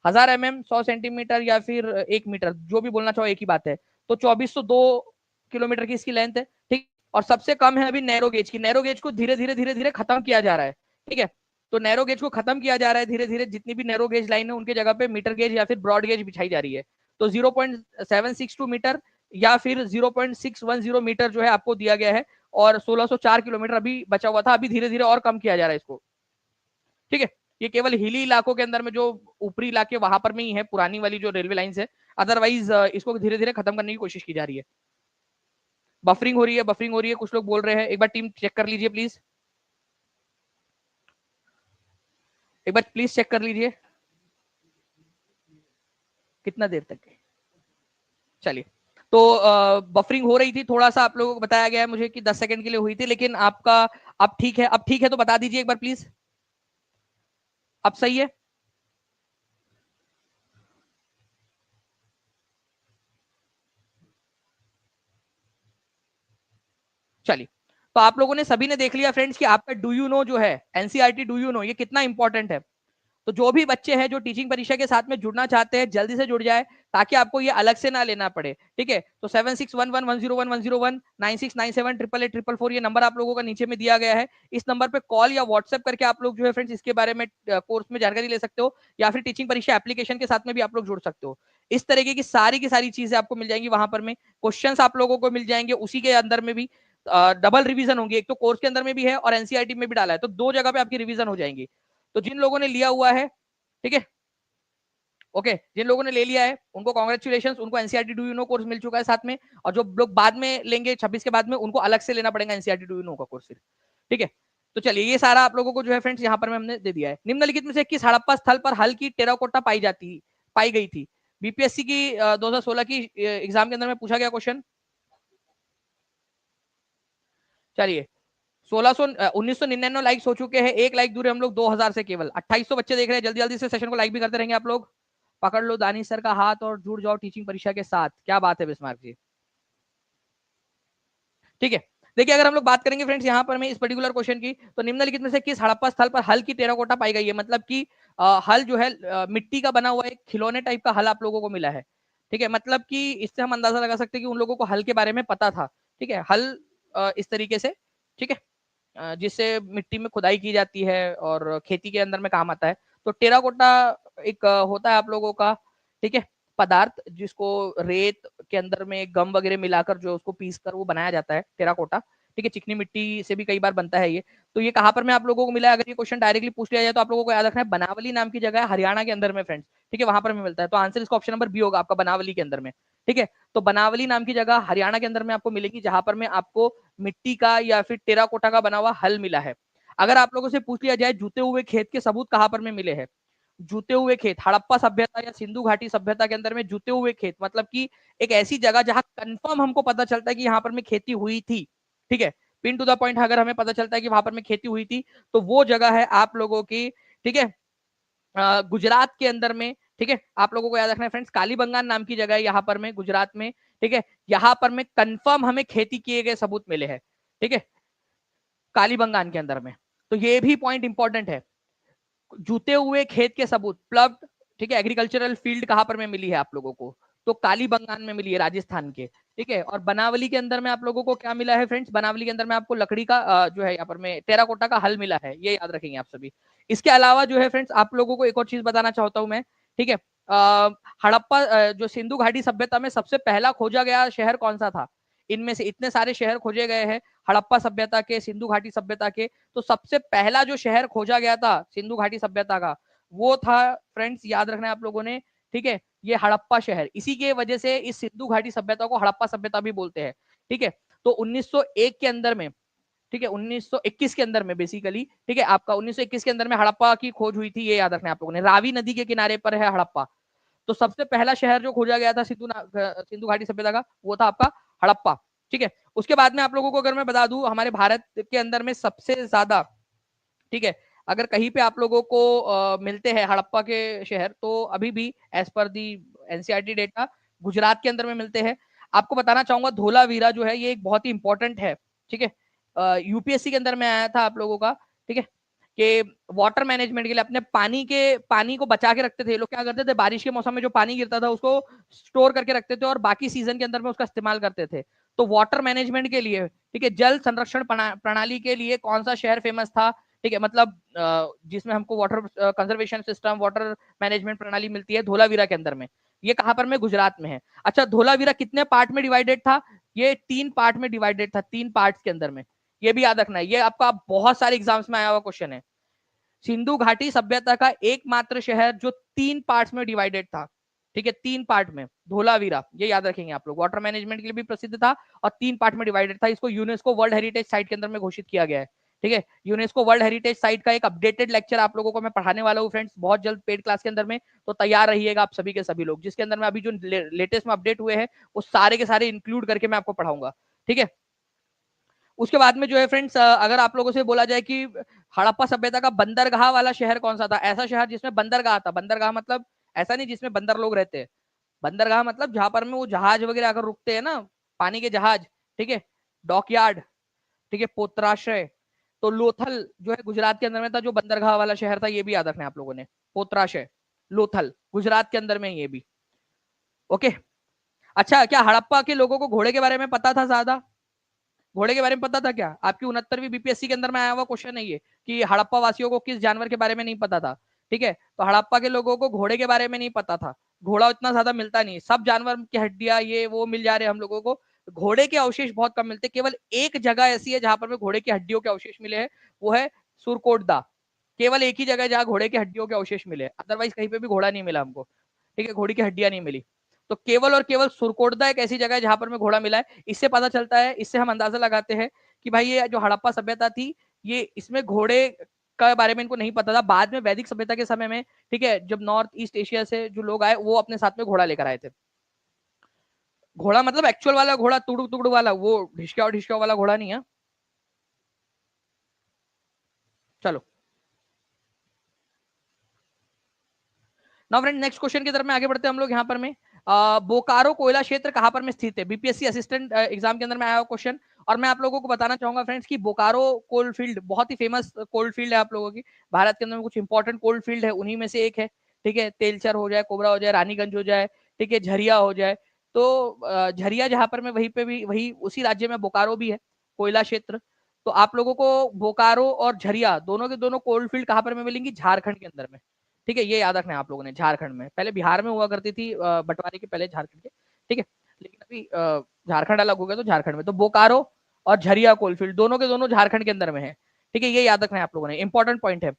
1000 mm 100 सेंटीमीटर या फिर 1 मीटर, जो भी बोलना चाहो एक ही बात है। तो 2402 किलोमीटर की इसकी लेंथ है, ठीक। और सबसे कम है अभी नैरो गेज की, नैरो गेज को धीरे धीरे धीरे धीरे खत्म किया जा रहा है, ठीक है। तो नैरो गेज को खत्म किया जा रहा है धीरे धीरे, जितनी भी नैरो गेज लाइन है उनके जगह पे मीटर गेज या फिर ब्रॉड गेज बिछाई जा रही है। तो 0.762 मीटर या फिर 0.610 मीटर जो है आपको दिया गया है, और 1604 किलोमीटर अभी बचा हुआ था, अभी धीरे धीरे और कम किया जा रहा है इसको, ठीक है। ये केवल हिली इलाकों के अंदर में, जो ऊपरी इलाके वहां पर में ही है पुरानी वाली जो रेलवे लाइन है, अदरवाइज इसको धीरे धीरे खत्म करने की कोशिश की जा रही है। बफरिंग हो रही है, बफरिंग हो रही है, कुछ लोग बोल रहे हैं, एक बार टीम चेक कर लीजिए प्लीज, एक बार प्लीज चेक कर लीजिए कितना देर तक है। चलिए, तो बफरिंग हो रही थी थोड़ा सा, आप लोगों को बताया गया है मुझे कि 10 सेकंड के लिए हुई थी, लेकिन आपका अब ठीक है, अब ठीक है, तो बता दीजिए एक बार प्लीज, अब सही है? चलिए, तो आप लोगों ने सभी ने देख लिया फ्रेंड्स कि आपका डू यू नो जो है, एनसीईआरटी डू यू नो, ये कितना इंपॉर्टेंट है। तो जो भी बच्चे हैं जो टीचिंग परीक्षा के साथ में जुड़ना चाहते हैं, जल्दी से जुड़ जाए, ताकि आपको ये अलग से ना लेना पड़े, ठीक है। तो 7611101101, 9697888844 ये नंबर आप लोगों का नीचे में दिया गया है। इस नंबर पे कॉल या व्हाट्सएप करके आप लोग जो है फ्रेंड्स इसके बारे में कोर्स में जानकारी ले सकते हो, या फिर टीचिंग परीक्षा एप्लीकेशन के साथ में भी आप लोग जुड़ सकते हो। इस तरीके की सारी चीजें आपको मिल जाएंगी वहां पर में, क्वेश्चंस आप लोगों को मिल जाएंगे, उसी के अंदर में भी डबल रिवीजन होंगे, एक तो कोर्स के अंदर में भी है और एनसीईआरटी में भी डाला है, तो दो जगह पे आपकी रिवीजन हो जाएंगी। तो जिन लोगों ने लिया हुआ है, ठीक है, ओके, जिन लोगों ने ले लिया है उनको कॉन्ग्रेचुलेशन, उनको NCERT do you know course मिल चुका है साथ में, और जो लोग बाद में लेंगे 26 के बाद में, उनको अलग से लेना पड़ेगा एनसीईआरटी डू यू नो का कोर्स फिर, ठीक है। तो चलिए, ये सारा आप लोगों को जो है फ्रेंड्स यहाँ पर में हमने दे दिया है। निम्नलिखित में से किस हड़प्पा स्थल पर हल की टेराकोटा पाई गई थी? बीपीएससी की 2016 की एग्जाम के अंदर में पूछा गया क्वेश्चन। चलिए, 1999 लाइक्स हो चुके हैं, एक लाइक दूर है हम लोग 2000 से, केवल 2800 बच्चे देख रहे हैं। जल्दी जल्दी से सेशन को लाइक भी करते रहेंगे आप लोग। पकड़ लो दानी सर का हाथ और जुड़ जाओ टीचिंग परीक्षा के साथ। क्या बात है बिस्मार्क जी, ठीक है। देखिए, अगर हम लोग बात करेंगे फ्रेंड्स यहाँ पर मैं इस पर्टिकुलर क्वेश्चन की, तो निम्नलिखित में से किस हड़प्पा स्थल पर हल की टेराकोटा पाई गई है? मतलब कि हल जो है मिट्टी का बना हुआ एक खिलौने टाइप का हल आप लोगों को मिला है, ठीक है। मतलब कि इससे हम अंदाजा लगा सकते हैं कि उन लोगों को हल के बारे में पता था, ठीक है। हल इस तरीके से, ठीक है, जिससे मिट्टी में खुदाई की जाती है और खेती के अंदर में काम आता है। तो टेराकोटा एक होता है आप लोगों का, ठीक है, पदार्थ, जिसको रेत के अंदर में गम वगैरह मिलाकर जो उसको पीस कर वो बनाया जाता है टेराकोटा, ठीक है। चिकनी मिट्टी से भी कई बार बनता है ये। तो ये कहाँ पर में आप लोगों को मिला है? अगर ये क्वेश्चन डायरेक्टली पूछ लिया जाए तो आप लोगों को याद रखना है, बनावली नाम की जगह है हरियाणा के अंदर में फ्रेंड्स, ठीक है, वहां पर में मिलता है। तो आंसर इसका ऑप्शन नंबर बी होगा आपका, बनावली के अंदर में, ठीक है। तो बनावली नाम की जगह हरियाणा के अंदर में आपको मिलेगी, जहां पर में आपको मिट्टी का या फिर टेराकोटा का बना हुआ हल मिला है। अगर आप लोगों से पूछ लिया जाए जूते हुए खेत के सबूत कहां पर में मिले हैं? जूते हुए खेत, हड़प्पा सभ्यता या सिंधु घाटी सभ्यता के अंदर में जूते हुए खेत, मतलब कि एक ऐसी जगह जहां कंफर्म हमको पता चलता है कि यहाँ पर में खेती हुई थी, ठीक है। पिन टू द पॉइंट, अगर हमें पता चलता है कि वहां पर में खेती हुई थी, तो वो जगह है आप लोगों की, ठीक है, गुजरात के अंदर में, ठीक है। आप लोगों को याद रखना है फ्रेंड्स, कालीबंगान नाम की जगह है यहाँ पर में गुजरात में, ठीक है। यहाँ पर में कंफर्म हमें खेती किए गए सबूत मिले हैं, ठीक है, कालीबंगान के अंदर में। तो ये भी पॉइंट इंपॉर्टेंट है। जूते हुए खेत के सबूत, प्लब्ड, ठीक है, एग्रीकल्चरल फील्ड कहां पर में मिली है आप लोगों को, तो कालीबंगान में मिली है, राजस्थान के, ठीक है। और बनावली के अंदर में आप लोगों को क्या मिला है फ्रेंड्स, बनावली के अंदर में आपको लकड़ी का जो है यहाँ पर में टेराकोटा का हल मिला है, ये याद रखेंगे आप सभी। इसके अलावा जो है फ्रेंड्स आप लोगों को एक और चीज बताना चाहता हूं मैं, ठीक है। हड़प्पा जो सिंधु घाटी सभ्यता में सबसे पहला खोजा गया शहर कौन सा था, इनमें से इतने सारे शहर खोजे गए हैं हड़प्पा सभ्यता के, सिंधु घाटी सभ्यता के, तो सबसे पहला जो शहर खोजा गया था सिंधु घाटी सभ्यता का वो था फ्रेंड्स, याद रखना है आप लोगों ने, ठीक है, ये हड़प्पा शहर। इसी के वजह से इस सिंधु घाटी सभ्यता को हड़प्पा सभ्यता भी बोलते हैं, ठीक है। तो 1901 के अंदर में, ठीक है, 1921 के अंदर में बेसिकली, ठीक है, आपका 1921 के अंदर में हड़प्पा की खोज हुई थी, ये याद रखना है आप लोगों ने। रावी नदी के किनारे पर है हड़प्पा, तो सबसे पहला शहर जो खोजा गया था सिंधु घाटी सभ्यता का वो था आपका हड़प्पा, ठीक है। उसके बाद में आप लोगों को अगर मैं बता दूं, हमारे भारत के अंदर में सबसे ज्यादा, ठीक है, अगर कहीं पे आप लोगों को मिलते हैं हड़प्पा के शहर, तो अभी भी एज पर दी एनसीईआरटी डेटा गुजरात के अंदर में मिलते हैं। आपको बताना चाहूंगा धोलावीरा जो है ये एक बहुत ही इंपॉर्टेंट है, ठीक है, यूपीएससी के अंदर में आया था आप लोगों का, ठीक है, कि वाटर मैनेजमेंट के लिए अपने पानी को बचा के रखते थे लोग। क्या करते थे, बारिश के मौसम में जो पानी गिरता था उसको स्टोर करके रखते थे और बाकी सीजन के अंदर में उसका इस्तेमाल करते थे। तो वाटर मैनेजमेंट के लिए, ठीक है, जल संरक्षण प्रणाली के लिए कौन सा शहर फेमस था, ठीक है, मतलब जिसमें हमको water conservation system, water management प्रणाली मिलती है, धोलावीरा के अंदर में। ये कहां पर में, गुजरात में है। अच्छा, धोलावीरा कितने पार्ट में डिवाइडेड था, ये 3 पार्ट में डिवाइडेड था, 3 पार्ट्स के अंदर में, ये भी याद रखना है, ये आपका बहुत सारे एग्जाम्स में आया हुआ क्वेश्चन है। सिंधु घाटी सभ्यता का एकमात्र शहर जो 3 पार्ट्स में डिवाइडेड था, ठीक है, 3 पार्ट में, धोलावीरा, ये याद रखेंगे आप लोग, वाटर मैनेजमेंट के लिए भी प्रसिद्ध था और 3 पार्ट में डिवाइडेड था। इसको यूनेस्को वर्ल्ड हेरिटेज साइट के अंदर में घोषित किया गया है, ठीक है। यूनेस्को वर्ल्ड हेरिटेज साइट का एक अपडेटेड लेक्चर आप लोगों को मैं पढ़ाने वाला हूँ फ्रेंड्स, बहुत जल्द पेड क्लास के अंदर में, तो तैयार रहिएगा आप सभी के सभी लोग, जिसके अंदर में अभी जो लेटेस्ट में अपडेट हुए हैं वो सारे के सारे इंक्लूड करके मैं आपको पढ़ाऊंगा, ठीक है। उसके बाद में जो है फ्रेंड्स, अगर आप लोगों से बोला जाए कि हड़प्पा सभ्यता का बंदरगाह वाला शहर कौन सा था, ऐसा शहर जिसमें बंदरगाह था, बंदरगाह मतलब ऐसा नहीं जिसमें बंदर लोग रहते हैं, बंदरगाह मतलब जहां पर में वो जहाज वगैरह अगर रुकते हैं ना, पानी के जहाज, ठीक है, डॉकयार्ड, ठीक है, पोत्राश्रय। तो लोथल जो है गुजरात के अंदर में था, जो बंदरगाह वाला शहर था, ये भी याद रखना है आप लोगों ने, पोत्राश्रय, लोथल गुजरात के अंदर में, ये भी ओके। अच्छा, क्या हड़प्पा के लोगों को घोड़े के बारे में पता था ज्यादा, घोड़े के बारे में पता था क्या, आपकी 69वीं बीपीएससी के अंदर में आया हुआ क्वेश्चन है ये, कि हड़प्पा वासियों को किस जानवर के बारे में नहीं पता था, ठीक है। तो हड़प्पा के लोगों को घोड़े के बारे में नहीं पता था, घोड़ा उतना ज्यादा मिलता नहीं, सब जानवर की हड्डियां ये वो मिल जा रहे हम लोगों को, घोड़े के अवशेष बहुत कम मिलते। केवल एक जगह ऐसी है जहां पर घोड़े की हड्डियों के अवशेष मिले हैं, वो है सुरकोटदा, केवल एक ही जगह जहां घोड़े की हड्डियों के अवशेष मिले, अदरवाइज कहीं पे भी घोड़ा नहीं मिला हमको, ठीक है, घोड़ी की हड्डियां नहीं मिली। तो केवल और केवल सुरकोटदा एक ऐसी जगह है जहां पर में घोड़ा मिला है। इससे पता चलता है, इससे हम अंदाजा लगाते हैं कि भाई ये जो हड़प्पा सभ्यता थी, ये इसमें घोड़े के बारे में इनको नहीं पता था। बाद में वैदिक सभ्यता के समय में, ठीक है, जब नॉर्थ ईस्ट एशिया से जो लोग आए वो अपने साथ में घोड़ा लेकर आए थे। घोड़ा मतलब एक्चुअल वाला घोड़ा, तुड़ू तुड़ू वाला, वो ढिशक्या वाला घोड़ा नहीं है। चलो नाउ फ्रेंड, नेक्स्ट क्वेश्चन की तरफ में आगे बढ़ते हैं हम लोग। यहाँ पर में बोकारो कोयला क्षेत्र कहां पर में स्थित है, बीपीएससी असिस्टेंट एग्जाम के अंदर में आया हुआ क्वेश्चन। और मैं आप लोगों को बताना चाहूंगा फ्रेंड्स कि बोकारो कोल्ड फील्ड बहुत ही फेमस कोल्ड फील्ड है आप लोगों की, भारत के अंदर में कुछ इंपॉर्टेंट कोल्ड फील्ड है, उन्हीं में से एक है, ठीक है। तेलचर हो जाए, कोबरा हो जाए, रानीगंज हो जाए, ठीक है, झरिया हो जाए। तो झरिया जहां पर में वहीं पे भी, वही उसी राज्य में बोकारो भी है, कोयला क्षेत्र। तो आप लोगों को बोकारो और झरिया दोनों के दोनों कोल्ड फील्ड कहां पर में मिलेंगी, झारखंड के अंदर में, ठीक है। ये याद रखना है आप लोगों ने, झारखंड में, पहले बिहार में हुआ करती थी बंटवारे के पहले झारखंड के, ठीक है, लेकिन अभी झारखंड अलग हो गया तो झारखंड में। तो बोकारो और झरिया कोलफील्ड दोनों के दोनों झारखंड के अंदर में है, ठीक है, ये याद रखना है आप लोगों ने, इंपॉर्टेंट पॉइंट है।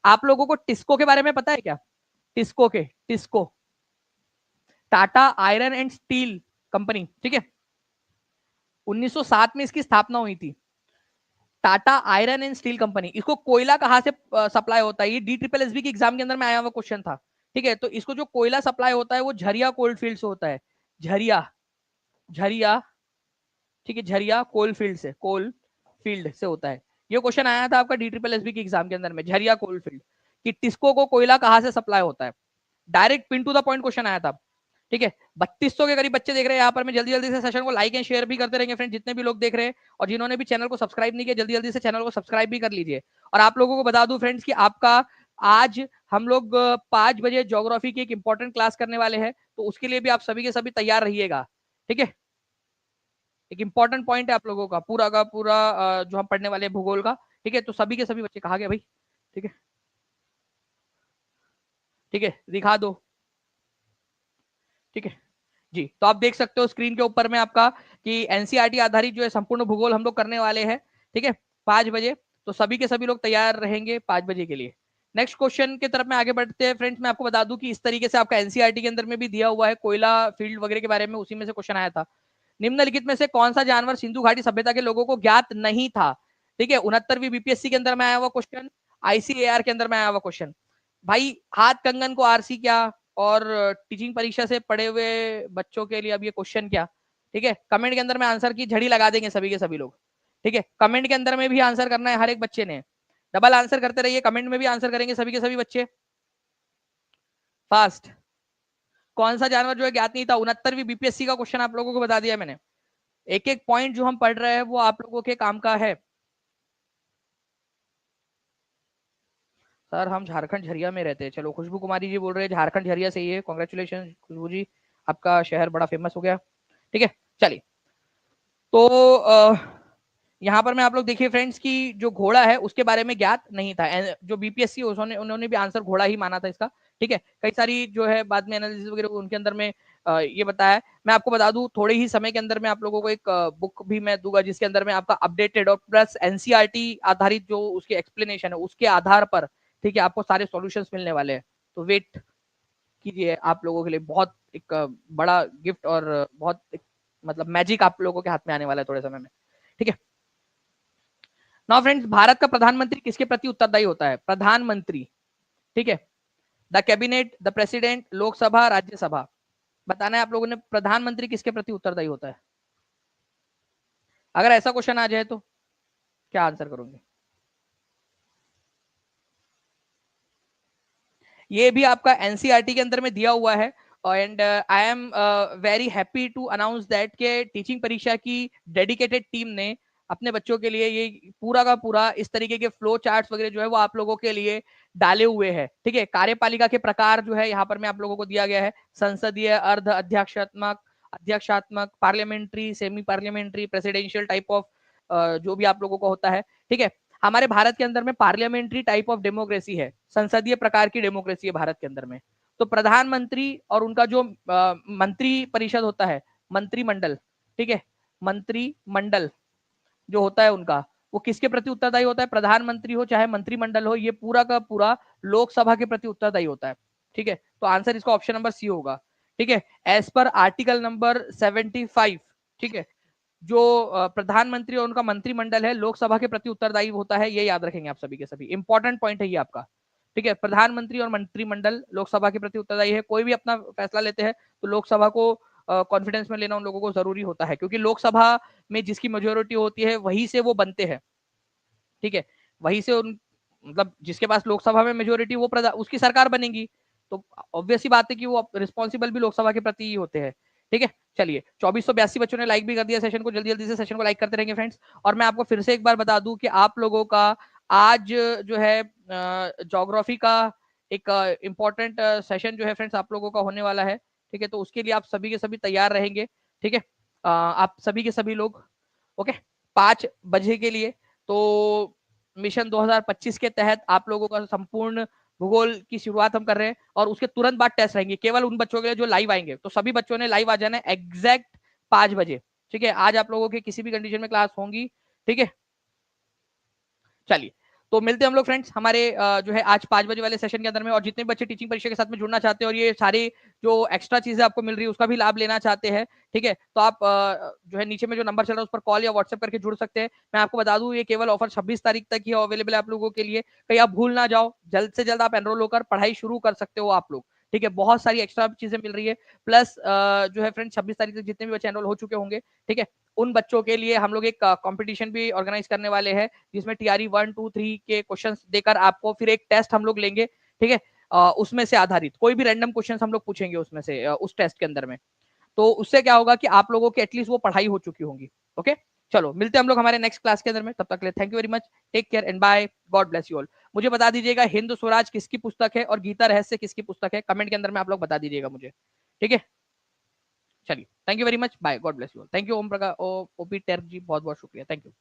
आप लोगों को टिस्को के बारे में पता है क्या, TISCO Tata iron and steel company, ठीक है, 1907 में इसकी स्थापना हुई थी, Tata iron and steel company. इसको कोयला कहां से सप्लाई होता है, ये DSSB के एग्जाम के अंदर में आया हुआ क्वेश्चन था, ठीक है। तो इसको जो कोयला सप्लाई होता है वो झरिया कोल्ड फील्ड से होता है, झरिया झरिया, ठीक है, झरिया कोल फील्ड से, कोल फील्ड से होता है। ये क्वेश्चन आया था आपका DSSB के एग्जाम के अंदर में, झरिया कोल फील्ड, कि टिस्को को कोयला कहां से सप्लाई होता है, direct pin to the point question आया था, ठीक है। 3200 के करीब बच्चे देख रहे हैं यहाँ पर। मैं जल्दी जल्दी से सेशन को लाइक एंड शेयर भी करते रहेंगे फ्रेंड, जितने भी लोग देख रहे हैं, और जिन्होंने भी चैनल को सब्सक्राइब नहीं किया जल्दी जल्दी से चैनल को सब्सक्राइब भी कर लीजिए। और आप लोगों को बता दूं फ्रेंड्स कि आपका आज हम लोग 5 बजे ज्योग्राफी की एक इंपॉर्टेंट क्लास करने वाले हैं, तो उसके लिए भी आप सभी के सभी तैयार रहिएगा। ठीक है, एक इंपॉर्टेंट पॉइंट है आप लोगों का पूरा जो हम पढ़ने वाले हैं भूगोल का। ठीक है, तो सभी के सभी बच्चे कहा गए भाई? ठीक है, ठीक है, दिखा दो। ठीक है जी, तो आप देख सकते हो स्क्रीन के ऊपर में आपका कि एनसीईआरटी आधारित जो है संपूर्ण भूगोल हम लोग करने वाले हैं। ठीक है, 5 बजे, तो सभी के सभी लोग तैयार रहेंगे 5 बजे के लिए। नेक्स्ट क्वेश्चन की तरफ में आगे बढ़ते हैं फ्रेंड्स। मैं आपको बता दूं कि इस तरीके से आपका एनसीईआरटी के अंदर में भी दिया हुआ है, कोयला फील्ड वगैरह के बारे में उसी में से क्वेश्चन आया था। निम्नलिखित में से कौन सा जानवर सिंधु घाटी सभ्यता के लोगों को ज्ञात नहीं था? ठीक है, 69वीं बीपीएससी के अंदर में आया हुआ क्वेश्चन, आईसीएआर के अंदर में आया हुआ क्वेश्चन। भाई हाथ कंगन को आरसी क्या, और टीचिंग परीक्षा से पढ़े हुए बच्चों के लिए अब ये क्वेश्चन क्या? ठीक है, कमेंट के अंदर में आंसर की झड़ी लगा देंगे सभी के सभी लोग। ठीक है, कमेंट के अंदर में भी आंसर करना है हर एक बच्चे ने, डबल आंसर करते रहिए, कमेंट में भी आंसर करेंगे सभी के सभी बच्चे फास्ट। कौन सा जानवर जो है ज्ञात नहीं था? 69वीं बीपीएससी का क्वेश्चन आप लोगों को बता दिया मैंने। एक एक पॉइंट जो हम पढ़ रहे हैं वो आप लोगों के काम का है। सर हम झारखंड झरिया में रहते हैं। चलो, खुशबू कुमारी जी बोल रहे हैं झारखंड झरिया से ही है, कॉन्ग्रेचुलेशन खुशबू जी, आपका शहर बड़ा फेमस हो गया। ठीक है, चलिए, तो यहाँ पर मैं आप लोग देखिए फ्रेंड्स कि जो घोड़ा है उसके बारे में ज्ञात नहीं था। जो बीपीएससी उन्होंने भी आंसर घोड़ा ही माना था इसका। ठीक है, कई सारी जो है बाद में एनालिसिस वगैरह उनके अंदर में ये बताया। मैं आपको बता दूं थोड़े ही समय के अंदर में आप लोगों को एक बुक भी मैं दूंगा जिसके अंदर में आपका अपडेटेड और प्लस एनसीईआरटी आधारित जो उसकी एक्सप्लेनेशन है उसके आधार पर, ठीक है, आपको सारे सॉल्यूशंस मिलने वाले हैं। तो वेट कीजिए, आप लोगों के लिए बहुत एक बड़ा गिफ्ट और बहुत एक, मतलब मैजिक आप लोगों के हाथ में आने वाला है थोड़े समय में। ठीक है, नाउ फ्रेंड्स, भारत का प्रधानमंत्री किसके प्रति उत्तरदायी होता है? प्रधानमंत्री, ठीक है, the cabinet, the president, Lok Sabha, Rajya Sabha. बताना है आप लोगों ने प्रधानमंत्री किसके प्रति उत्तरदायी होता है। अगर ऐसा क्वेश्चन आ जाए तो क्या आंसर करोगे? ये भी आपका एनसीईआरटी के अंदर में दिया हुआ है। And I am very happy to announce that के टीचिंग परीक्षा की डेडिकेटेड टीम ने अपने बच्चों के लिए ये पूरा का पूरा इस तरीके के फ्लो चार्ट्स वगैरह जो है वो आप लोगों के लिए डाले हुए हैं। ठीक है, कार्यपालिका के प्रकार जो है यहाँ पर मैं आप लोगों को दिया गया है, संसदीय, अर्ध अध्यक्षात्मक, अध्यक्षात्मक, parliamentary, semi parliamentary, presidential type of जो भी आप लोगों को होता है। ठीक है, हमारे भारत के अंदर में पार्लियामेंट्री टाइप ऑफ डेमोक्रेसी है, संसदीय प्रकार की डेमोक्रेसी है भारत के अंदर में। तो प्रधानमंत्री और उनका जो मंत्री परिषद होता है, मंत्रिमंडल, ठीक है, मंत्रिमंडल जो होता है उनका, वो किसके प्रति उत्तरदायी होता है? प्रधानमंत्री हो चाहे मंत्रिमंडल हो, ये पूरा का पूरा लोकसभा के प्रति उत्तरदायी होता है। ठीक है, तो आंसर इसका ऑप्शन नंबर सी होगा। ठीक है, एज पर आर्टिकल नंबर 75, ठीक है, जो प्रधानमंत्री और उनका मंत्रिमंडल है लोकसभा के प्रति उत्तरदायी होता है, ये याद रखेंगे आप सभी के सभी, इंपॉर्टेंट पॉइंट है ये आपका। ठीक है, प्रधानमंत्री और मंत्रिमंडल लोकसभा के प्रति उत्तरदायी है। कोई भी अपना फैसला लेते हैं तो लोकसभा को कॉन्फिडेंस में लेना उन लोगों को जरूरी होता है, क्योंकि लोकसभा में जिसकी मेजोरिटी होती है वहीं से वो बनते हैं। ठीक है, वहीं से उन मतलब जिसके पास लोकसभा में मेजोरिटी वो उसकी सरकार बनेगी, तो ऑब्वियस ही बात है कि वो रिस्पॉन्सिबल भी लोकसभा के प्रति ही होते हैं। ठीक है, चलिए, 2482 बच्चों ने लाइक भी कर दिया सेशन को, जल्दी जल्दी से सेशन को लाइक करते रहेंगे फ्रेंड्स। और मैं आपको फिर से एक बार बता दूं कि आप लोगों का आज जो है ज्योग्राफी का एक इंपॉर्टेंट सेशन जो है फ्रेंड्स आप लोगों का होने वाला है। ठीक है, तो उसके लिए आप सभी के सभी तैयार रहेंगे। ठीक है, आप सभी के सभी लोग ओके 5 बजे के लिए। तो मिशन 2025 के तहत आप लोगों का संपूर्ण भूगोल की शुरुआत हम कर रहे हैं, और उसके तुरंत बाद टेस्ट रहेंगे केवल उन बच्चों के लिए जो लाइव आएंगे। तो सभी बच्चों ने लाइव आ जाना है एग्जैक्ट 5 बजे। ठीक है, आज आप लोगों के किसी भी कंडीशन में क्लास होंगी। ठीक है, चलिए, तो मिलते हैं हम लोग फ्रेंड्स हमारे जो है आज 5 बजे वाले सेशन के अंदर में। और जितने बच्चे टीचिंग परीक्षा के साथ में जुड़ना चाहते हैं और ये सारे जो एक्स्ट्रा चीजें आपको मिल रही है उसका भी लाभ लेना चाहते हैं, ठीक है, तो आप जो है नीचे में जो नंबर चल रहा है उस पर कॉल या व्हाट्सएप करके जुड़ सकते हैं। मैं आपको बता दूं ये केवल ऑफर 26 तारीख तक ही अवेलेबल है आप लोगों के लिए, कहीं आप भूल ना जाओ, जल्द से जल्द आप एनरोल होकर पढ़ाई शुरू कर सकते हो आप लोग। ठीक है, बहुत सारी एक्स्ट्रा चीजें मिल रही है। प्लस जो है फ्रेंड्स 26 तारीख तक जितने भी बच्चे एनरोल हो चुके होंगे, ठीक है, उन बच्चों के लिए हम लोग एक कंपटीशन भी ऑर्गेनाइज करने वाले हैं, जिसमें टीआरई 1, 2, 3 के क्वेश्चंस देकर आपको फिर एक टेस्ट हम लोग लेंगे। ठीक है, उसमें से आधारित कोई भी रैंडम क्वेश्चंस हम लोग पूछेंगे उसमें से उस टेस्ट के अंदर में। तो उससे क्या होगा कि आप लोगों की एटलीस्ट वो पढ़ाई हो चुकी होंगी। ओके, चलो मिलते हैं हम लोग हमारे नेक्स्ट क्लास के अंदर में, तब तक के लिए thank you very much, take care and bye, God bless you all. मुझे बता दीजिएगा हिंद स्वराज किसकी पुस्तक है और गीता रहस्य किसकी पुस्तक है, कमेंट के अंदर में आप लोग बता दीजिएगा मुझे, ठीक है। चलिए thank you very much, bye, God bless you all, thank you Om Prakash, OP टेर जी, बहुत बहुत शुक्रिया, थैंक यू।